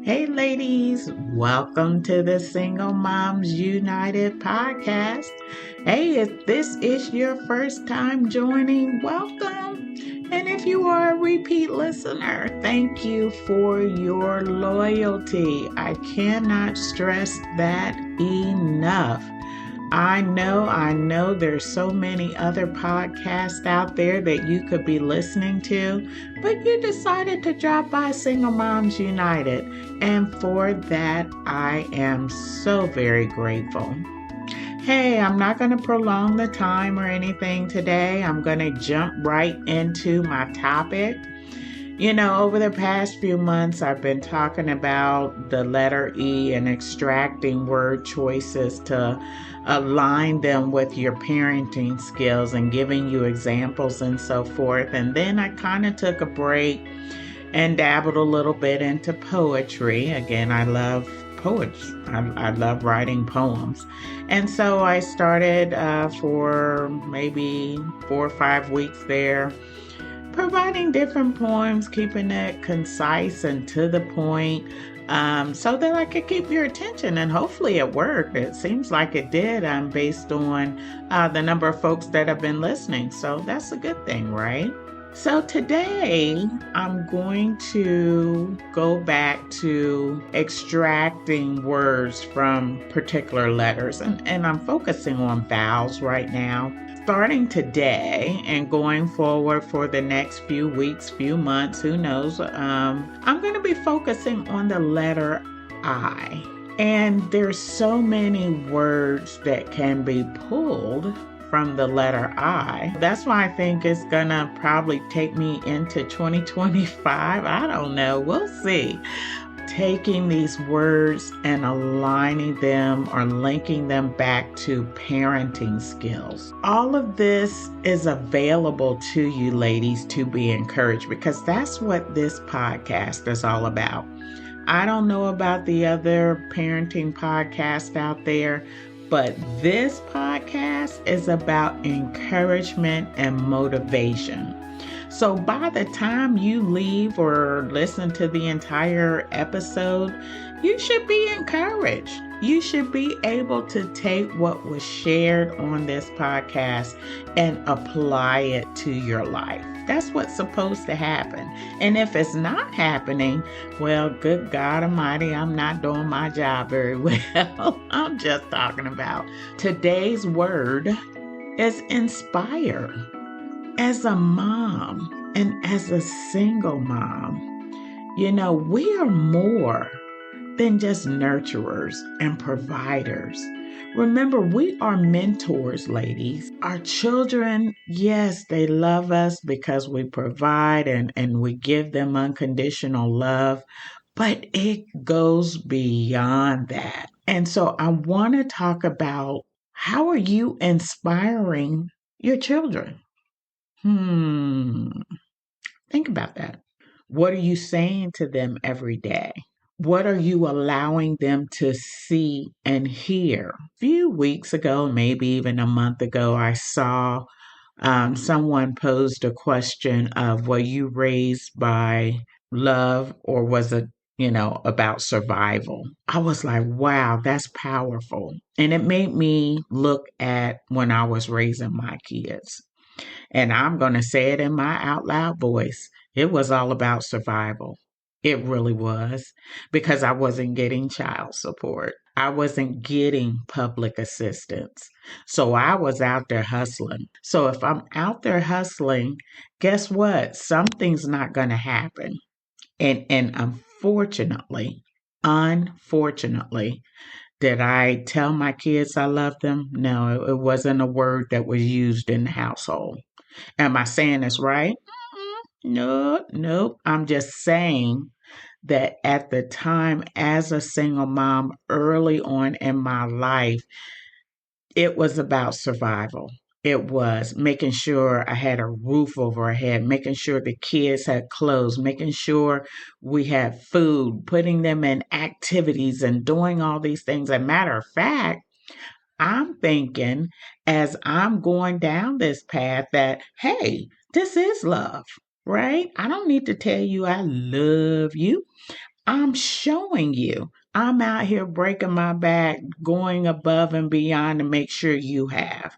Hey, ladies, welcome to the Single Moms United podcast. Hey, if this is your first time joining, welcome. And if you are a repeat listener, thank you for your loyalty. I cannot stress that enough. I know there's so many other podcasts out there that you could be listening to, but you decided to drop by Single Moms United. And for that, I am so very grateful. Hey, I'm not going to prolong the time or anything today. I'm going to jump right into my topic. Over the past few months, I've been talking about the letter E and extracting word choices to align them with your parenting skills and giving you examples and so forth. And then I kind of took a break and dabbled a little bit into poetry. Again, I love poets. I love writing poems. And so I started for maybe 4 or 5 weeks there, providing different poems, keeping it concise and to the point, so that I could keep your attention, and hopefully it worked. It seems like it did, based on the number of folks that have been listening. So that's a good thing, right? So today I'm going to go back to extracting words from particular letters, and I'm focusing on vowels right now. Starting today and going forward for the next few weeks, few months, who knows, I'm going to be focusing on the letter I. And there's so many words that can be pulled from the letter I. That's why I think it's going to probably take me into 2025. I don't know. We'll see. Taking these words and aligning them or linking them back to parenting skills. All of this is available to you, ladies, to be encouraged, because that's what this podcast is all about. I don't know about the other parenting podcasts out there, but this podcast is about encouragement and motivation. So by the time you leave or listen to the entire episode, you should be encouraged. You should be able to take what was shared on this podcast and apply it to your life. That's what's supposed to happen. And if it's not happening, well, good God Almighty, I'm not doing my job very well. I'm just talking about today's word is inspire. As a mom and as a single mom, we are more than just nurturers and providers. Remember, we are mentors, ladies. Our children, yes, they love us because we provide and we give them unconditional love, but it goes beyond that. And so I want to talk about, how are you inspiring your children? Think about that. What are you saying to them every day? What are you allowing them to see and hear? A few weeks ago, maybe even a month ago, I saw someone posed a question of, were you raised by love, or was it, about survival? I was like, wow, that's powerful. And it made me look at when I was raising my kids. And I'm going to say it in my out loud voice. It was all about survival. It really was, because I wasn't getting child support. I wasn't getting public assistance. So I was out there hustling. So if I'm out there hustling, guess what? Something's not going to happen. And unfortunately, did I tell my kids I love them? No, it wasn't a word that was used in the household. Am I saying this right? No. I'm just saying that at the time, as a single mom, early on in my life, it was about survival. It was making sure I had a roof over our head, making sure the kids had clothes, making sure we had food, putting them in activities and doing all these things. As a matter of fact, I'm thinking, as I'm going down this path, that, hey, this is love, right? I don't need to tell you I love you. I'm showing you. I'm out here breaking my back, going above and beyond to make sure you have.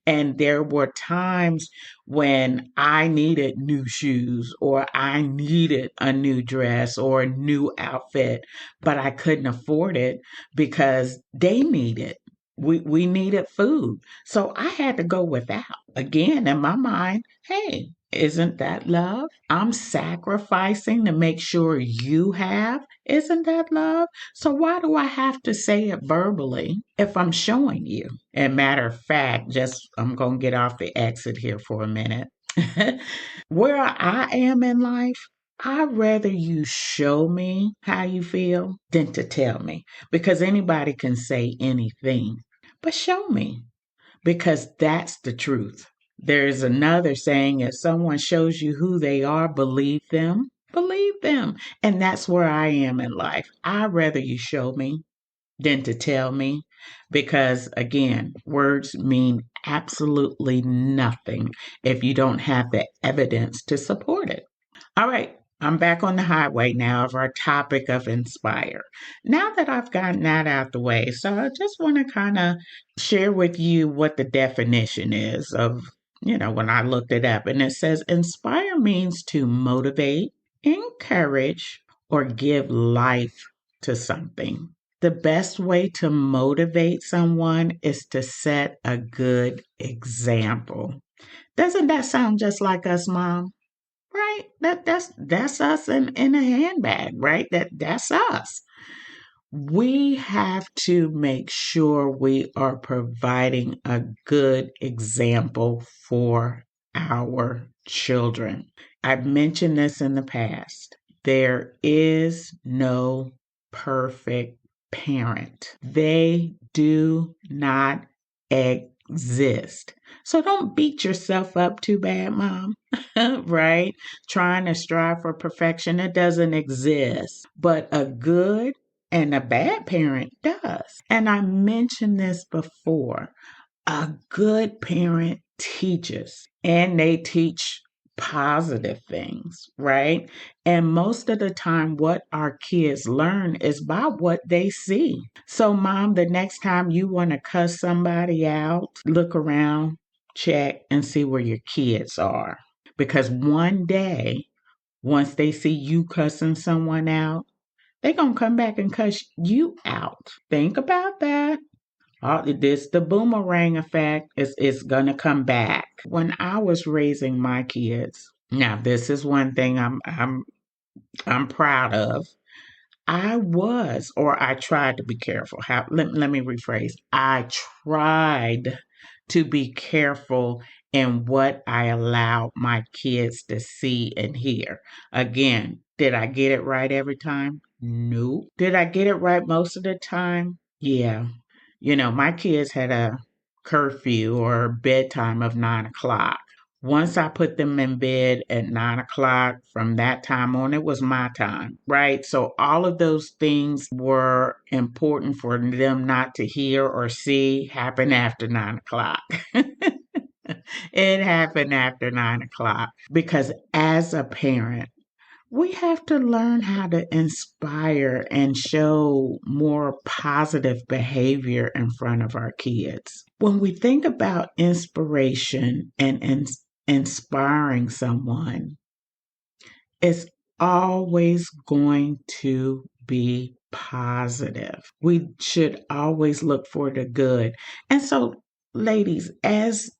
And there were times when I needed new shoes or I needed a new dress or a new outfit, but I couldn't afford it because they needed. We needed food. So I had to go without. Again, in my mind, hey, isn't that love? I'm sacrificing to make sure you have. Isn't that love? So why do I have to say it verbally if I'm showing you? And matter of fact, just I'm going to get off the exit here for a minute. Where I am in life, I'd rather you show me how you feel than to tell me because anybody can say anything, but show me because that's the truth. There's another saying if someone shows you who they are, believe them. Believe them. And that's where I am in life. I'd rather you show me than to tell me because, again, words mean absolutely nothing if you don't have the evidence to support it. All right, I'm back on the highway now of our topic of inspire. Now that I've gotten that out the way, so I just want to kind of share with you what the definition is of, when I looked it up. And it says inspire means to motivate, encourage, or give life to something. The best way to motivate someone is to set a good example. Doesn't that sound just like us, Mom? Right? That's us in a handbag, right? That's us. We have to make sure we are providing a good example for our children. I've mentioned this in the past. There is no perfect parent. They do not exist. So don't beat yourself up too bad, Mom. Right? Trying to strive for perfection, it doesn't exist. But a good and a bad parent does. And I mentioned this before. A good parent teaches, and they teach positive things, right? And most of the time, what our kids learn is by what they see. So, Mom, the next time you want to cuss somebody out, look around, check, and see where your kids are. Because one day, once they see you cussing someone out, they're going to come back and cuss you out. Think about that. This the boomerang effect is gonna come back. When I was raising my kids, now this is one thing I'm proud of. I was, or I tried to be careful. Let me rephrase. I tried to be careful in what I allowed my kids to see and hear. Again, did I get it right every time? No. Did I get it right most of the time? Yeah. My kids had a curfew or bedtime of 9 o'clock. Once I put them in bed at 9 o'clock, from that time on, it was my time, right? So all of those things were important for them not to hear or see happen after 9 o'clock. It happened after 9 o'clock because as a parent, we have to learn how to inspire and show more positive behavior in front of our kids. When we think about inspiration and inspiring someone, it's always going to be positive. We should always look for the good. And so, ladies, as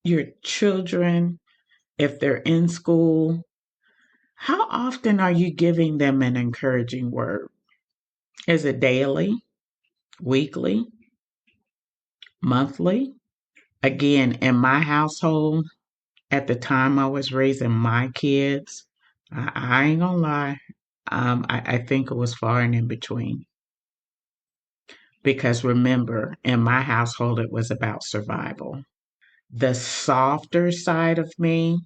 your children, if they're in school, how often are you giving them an encouraging word? Is it daily, weekly, monthly? Again, in my household, at the time I was raising my kids, I ain't gonna lie, I think it was far and in between. Because remember, in my household, it was about survival. The softer side of me,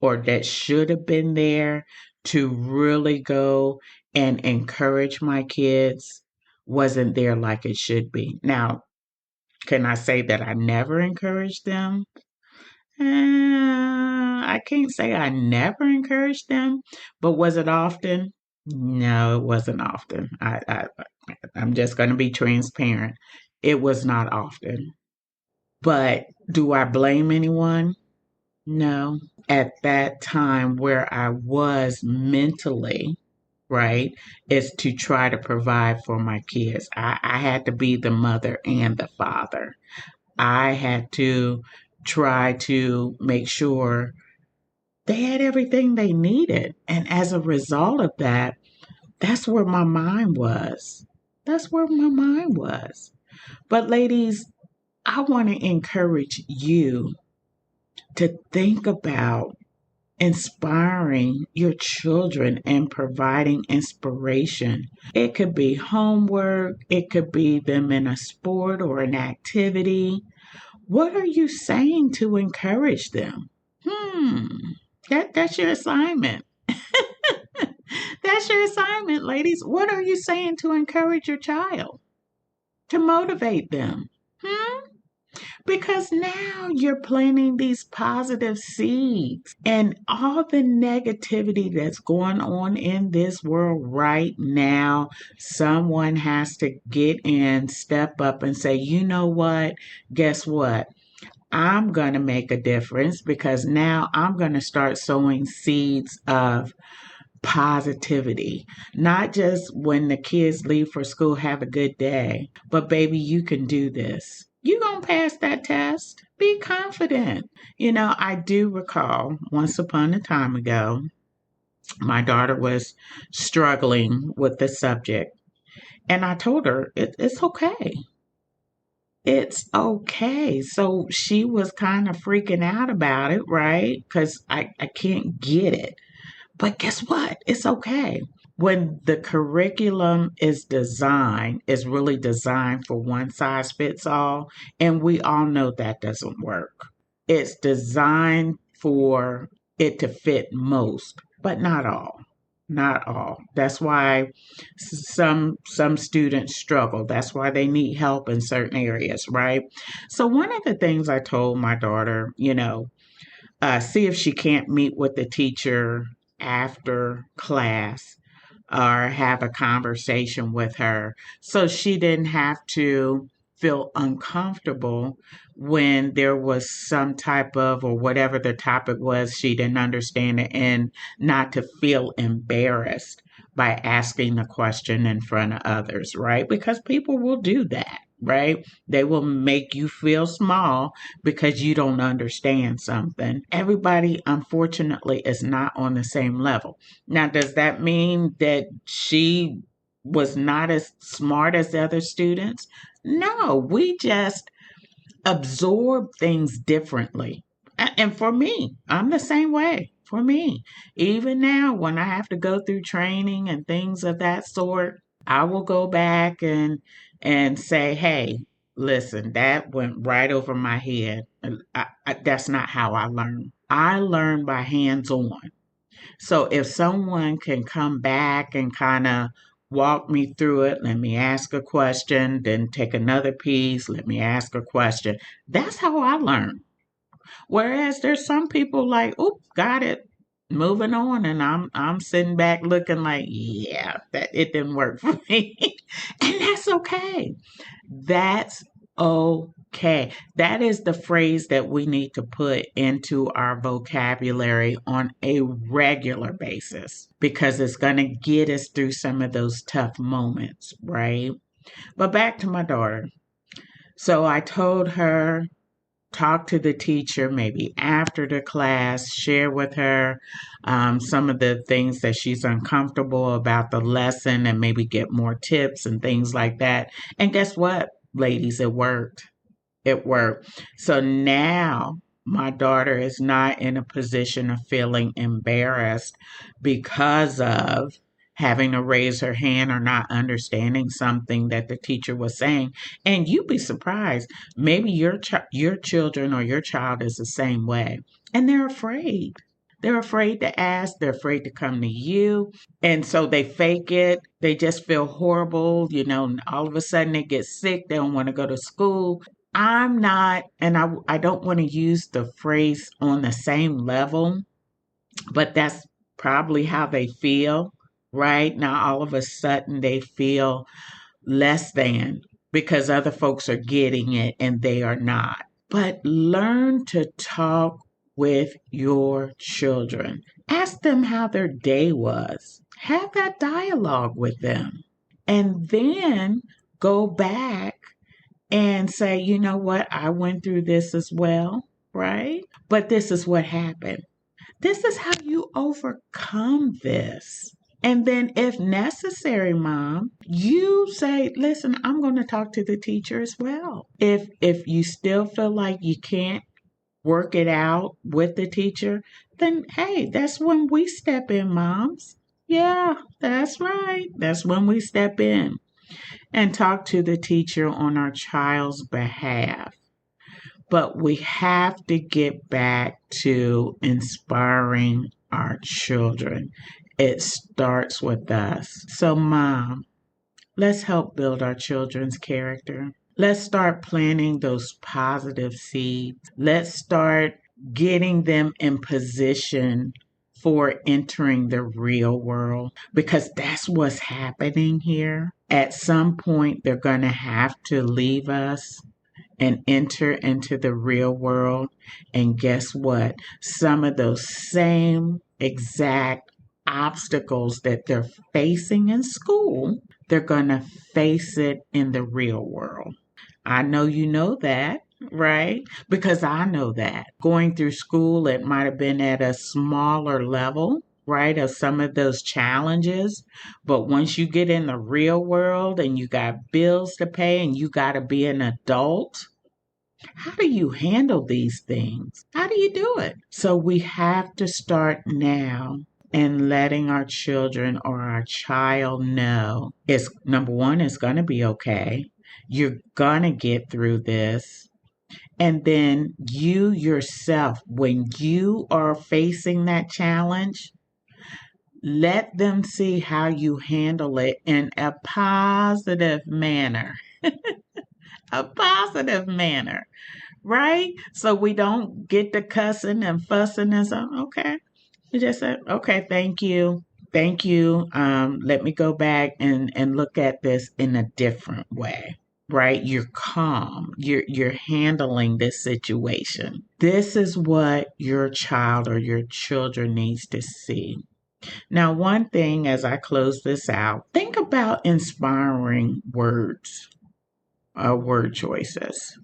or that should have been there to really go and encourage my kids, wasn't there like it should be. Now, can I say that I never encouraged them? I can't say I never encouraged them, but was it often? No, it wasn't often. I'm just going to be transparent. It was not often. But do I blame anyone? No. At that time where I was mentally, right, is to try to provide for my kids. I had to be the mother and the father. I had to try to make sure they had everything they needed. And as a result of that, that's where my mind was. That's where my mind was. But, ladies, I want to encourage you to think about inspiring your children and providing inspiration. It could be homework, it could be them in a sport or an activity. What are you saying to encourage them? Hmm, that's your assignment. That's your assignment, ladies. What are you saying to encourage your child, to motivate them? Hmm? Because now you're planting these positive seeds, and all the negativity that's going on in this world right now, someone has to get in, step up, and say, you know what? Guess what? I'm going to make a difference because now I'm going to start sowing seeds of positivity. Not just when the kids leave for school, have a good day, but baby, you can do this. You gonna pass that test. Be confident. I do recall once upon a time ago, my daughter was struggling with the subject, and I told her it's okay. It's okay. So she was kind of freaking out about it, right? Because I can't get it. But guess what? It's okay. When the curriculum is really designed for one size fits all, and we all know that doesn't work. It's designed for it to fit most, but not all. Not all. That's why some students struggle. That's why they need help in certain areas, right? So one of the things I told my daughter, see if she can't meet with the teacher after class or have a conversation with her so she didn't have to feel uncomfortable when there was some type of, or whatever the topic was, she didn't understand it, and not to feel embarrassed by asking the question in front of others, right? Because people will do that, right? They will make you feel small because you don't understand something. Everybody, unfortunately, is not on the same level. Now, does that mean that she was not as smart as the other students? No, we just absorb things differently. And for me, I'm the same way. For me, even now, when I have to go through training and things of that sort, I will go back and say, "Hey, listen, that went right over my head. That's not how I learn. I learn by hands on." So if someone can come back and kind of walk me through it, let me ask a question, then take another piece, let me ask a question. That's how I learn. Whereas there's some people like, "Oop, got it." Moving on, and I'm sitting back looking like, yeah, that it didn't work for me. And that's okay. That's okay. That is the phrase that we need to put into our vocabulary on a regular basis because it's going to get us through some of those tough moments, right? But back to my daughter. So I told her, talk to the teacher maybe after the class, share with her some of the things that she's uncomfortable about the lesson, and maybe get more tips and things like that. And guess what, ladies? It worked. It worked. So now my daughter is not in a position of feeling embarrassed because of having to raise her hand or not understanding something that the teacher was saying. And you'd be surprised. Maybe your children or your child is the same way, and they're afraid. They're afraid to ask. They're afraid to come to you. And so they fake it. They just feel horrible. And all of a sudden they get sick. They don't want to go to school. I'm not, and I don't want to use the phrase on the same level, but that's probably how they feel, right? Now, all of a sudden, they feel less than because other folks are getting it and they are not. But learn to talk with your children. Ask them how their day was. Have that dialogue with them. And then go back and say, you know what, I went through this as well, right? But this is what happened. This is how you overcome this. And then, if necessary, mom, you say, listen, I'm going to talk to the teacher as well. If you still feel like you can't work it out with the teacher, then hey, that's when we step in, moms. Yeah, that's right. That's when we step in and talk to the teacher on our child's behalf. But we have to get back to inspiring our children. It starts with us. So, mom, let's help build our children's character. Let's start planting those positive seeds. Let's start getting them in position for entering the real world because that's what's happening here. At some point, they're going to have to leave us and enter into the real world. And guess what? Some of those same exact obstacles that they're facing in school, they're going to face it in the real world. I know you know that, right? Because I know that. Going through school, it might have been at a smaller level, right, of some of those challenges. But once you get in the real world and you got bills to pay and you got to be an adult, how do you handle these things? How do you do it? So we have to start now and letting our children or our child know it's number one, it's going to be okay. You're going to get through this. And then you yourself, when you are facing that challenge, let them see how you handle it in a positive manner. A positive manner, right? So we don't get to cussing and fussing and so, okay. You just said, okay, thank you. Thank you. Let me go back and look at this in a different way. Right? You're calm. You're handling this situation. This is what your child or your children needs to see. Now, one thing as I close this out, think about inspiring words, word choices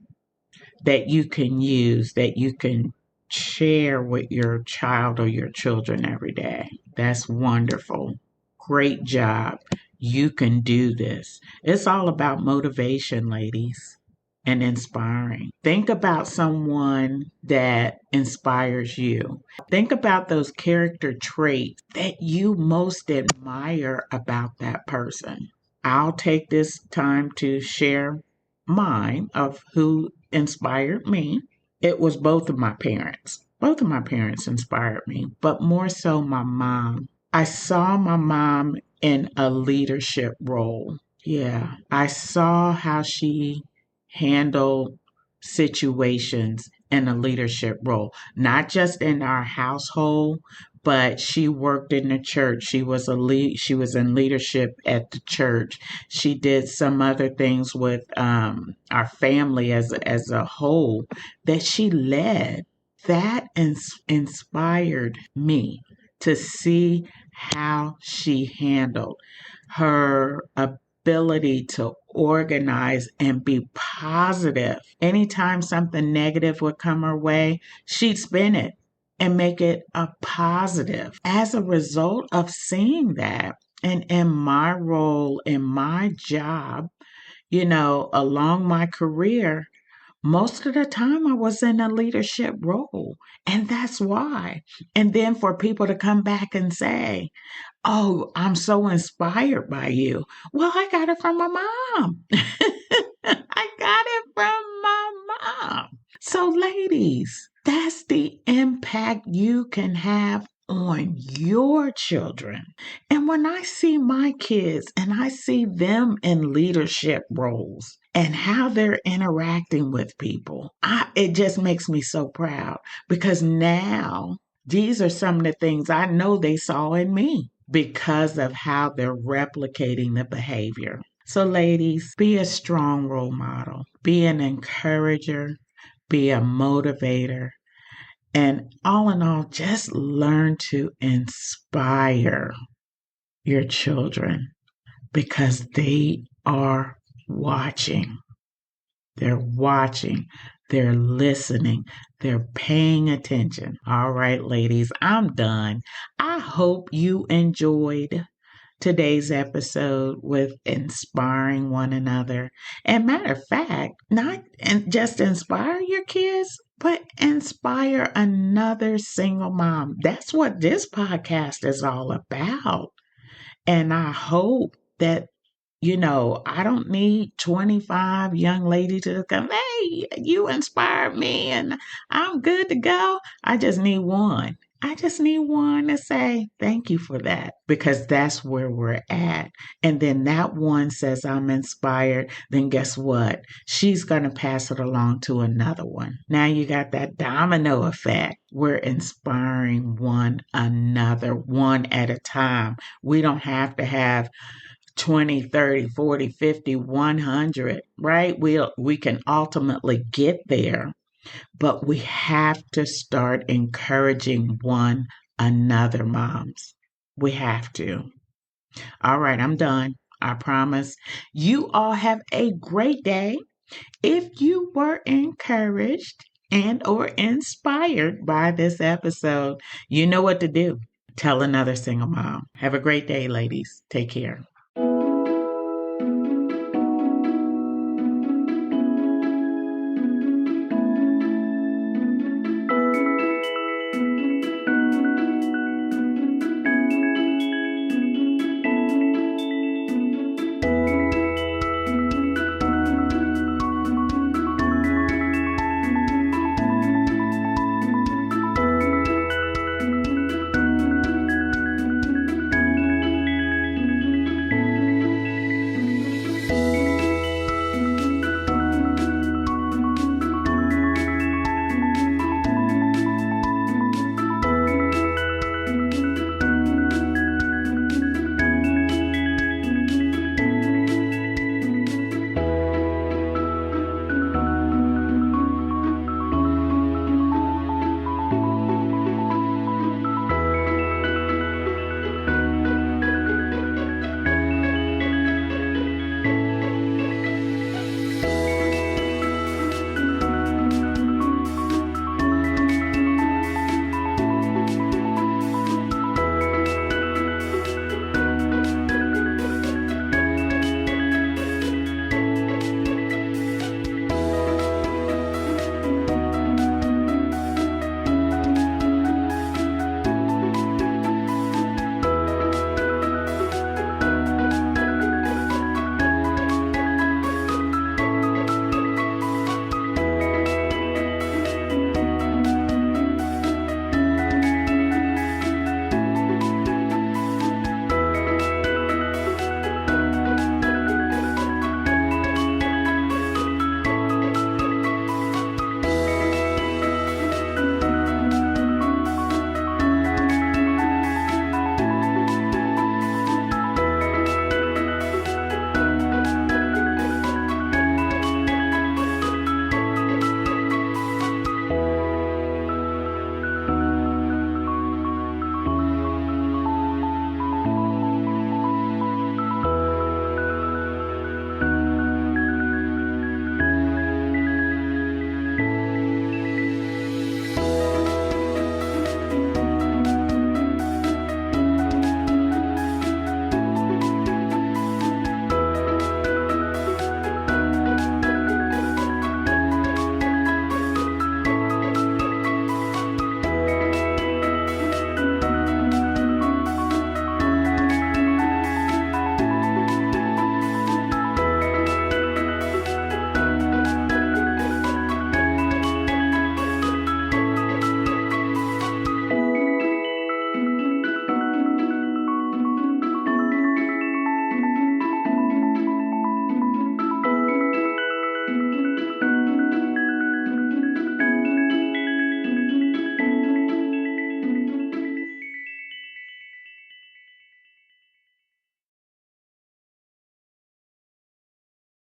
that you can use, that you can share with your child or your children every day. That's wonderful. Great job. You can do this. It's all about motivation, ladies, and inspiring. Think about someone that inspires you. Think about those character traits that you most admire about that person. I'll take this time to share mine of who inspired me. It was both of my parents. Both of my parents inspired me, but more so my mom. I saw my mom in a leadership role. Yeah, I saw how she handled situations in a leadership role, not just in our household, but she worked in the church. She was in leadership at the church. She did some other things with our family as a whole that she led. That inspired me to see how she handled her ability to organize and be positive. Anytime something negative would come her way, she'd spin it and make it a positive. As a result of seeing that, and in my role, in my job, along my career, most of the time I was in a leadership role. And that's why. And then for people to come back and say, oh, I'm so inspired by you. Well, I got it from my mom. I got it from my mom. So, ladies, that's the impact you can have on your children. And when I see my kids and I see them in leadership roles and how they're interacting with people, it just makes me so proud because now these are some of the things I know they saw in me. because of how they're replicating the behavior. So, ladies, be a strong role model, be an encourager, be a motivator, and all in all, just learn to inspire your children because they are watching. They're watching, they're listening, they're paying attention. All right, ladies, I'm done. I hope you enjoyed today's episode with inspiring one another. And matter of fact, not just inspire your kids, but inspire another single mom. That's what this podcast is all about. And I hope that I don't need 25 young ladies to come, hey, you inspired me and I'm good to go. I just need one. I just need one to say thank you for that because that's where we're at. And then that one says, I'm inspired. Then guess what? She's going to pass it along to another one. Now you got that domino effect. We're inspiring one another, one at a time. We don't have to have 20, 30, 40, 50, 100, right? We can ultimately get there, but we have to start encouraging one another, moms. We have to. All right, I'm done. I promise. You all have a great day. If you were encouraged and or inspired by this episode, you know what to do. Tell another single mom. Have a great day, ladies. Take care.